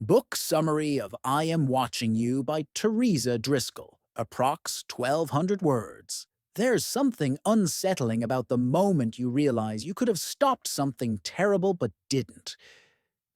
Book summary of I Am Watching You by Teresa Driscoll, approx 1,200 words. There's something unsettling about the moment you realize you could have stopped something terrible but didn't.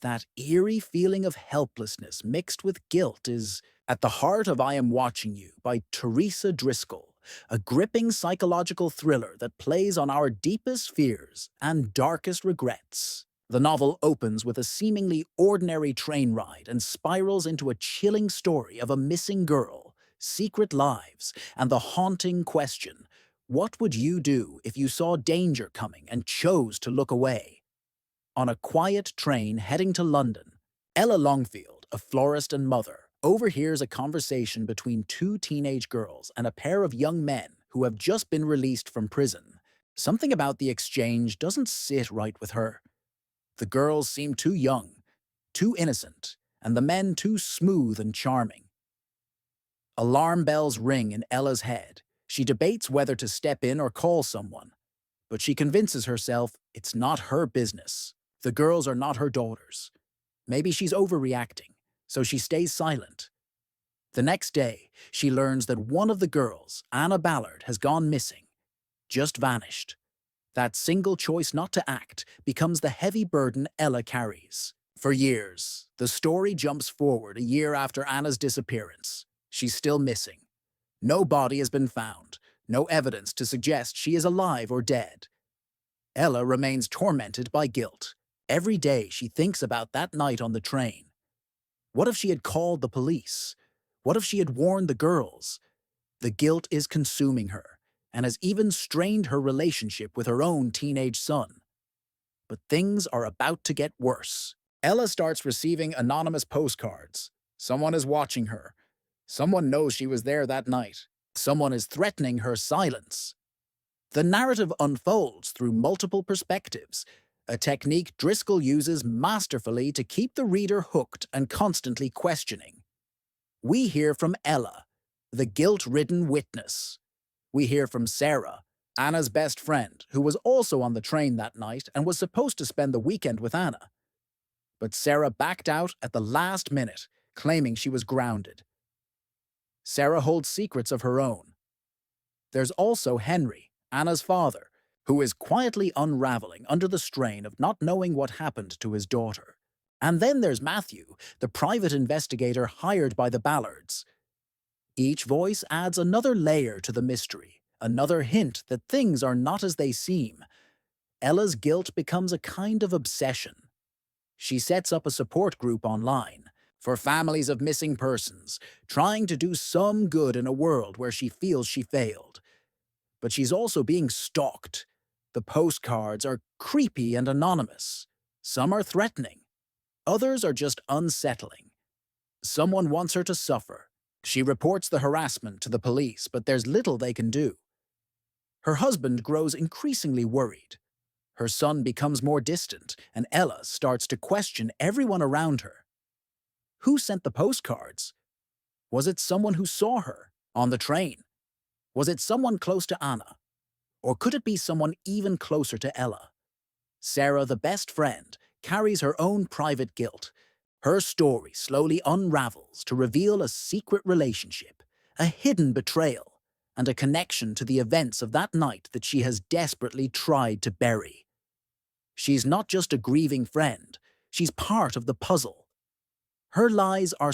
That eerie feeling of helplessness mixed with guilt is at the heart of I Am Watching You by Teresa Driscoll, a gripping psychological thriller that plays on our deepest fears and darkest regrets. The novel opens with a seemingly ordinary train ride and spirals into a chilling story of a missing girl, secret lives, and the haunting question, what would you do if you saw danger coming and chose to look away? On a quiet train heading to London, Ella Longfield, a florist and mother, overhears a conversation between two teenage girls and a pair of young men who have just been released from prison. Something about the exchange doesn't sit right with her. The girls seem too young, too innocent, and the men too smooth and charming. Alarm bells ring in Ella's head. She debates whether to step in or call someone, but she convinces herself it's not her business. The girls are not her daughters. Maybe she's overreacting, so she stays silent. The next day, she learns that one of the girls, Anna Ballard, has gone missing, just vanished. That single choice not to act becomes the heavy burden Ella carries. For years, the story jumps forward a year after Anna's disappearance. She's still missing. No body has been found, no evidence to suggest she is alive or dead. Ella remains tormented by guilt. Every day she thinks about that night on the train. What if she had called the police? What if she had warned the girls? The guilt is consuming her, and has even strained her relationship with her own teenage son. But things are about to get worse. Ella starts receiving anonymous postcards. Someone is watching her. Someone knows she was there that night. Someone is threatening her silence. The narrative unfolds through multiple perspectives, a technique Driscoll uses masterfully to keep the reader hooked and constantly questioning. We hear from Ella, the guilt-ridden witness. We hear from Sarah, Anna's best friend, who was also on the train that night and was supposed to spend the weekend with Anna. But Sarah backed out at the last minute, claiming she was grounded. Sarah holds secrets of her own. There's also Henry, Anna's father, who is quietly unraveling under the strain of not knowing what happened to his daughter. And then there's Matthew, the private investigator hired by the Ballards. Each voice adds another layer to the mystery, another hint that things are not as they seem. Ella's guilt becomes a kind of obsession. She sets up a support group online for families of missing persons, trying to do some good in a world where she feels she failed. But she's also being stalked. The postcards are creepy and anonymous. Some are threatening. Others are just unsettling. Someone wants her to suffer. She reports the harassment to the police, but there's little they can do. Her husband grows increasingly worried. Her son becomes more distant, and Ella starts to question everyone around her. Who sent the postcards? Was it someone who saw her on the train? Was it someone close to Anna? Or could it be someone even closer to Ella? Sarah, the best friend, carries her own private guilt. Her story slowly unravels to reveal a secret relationship, a hidden betrayal, and a connection to the events of that night that she has desperately tried to bury. She's not just a grieving friend, she's part of the puzzle. Her lies are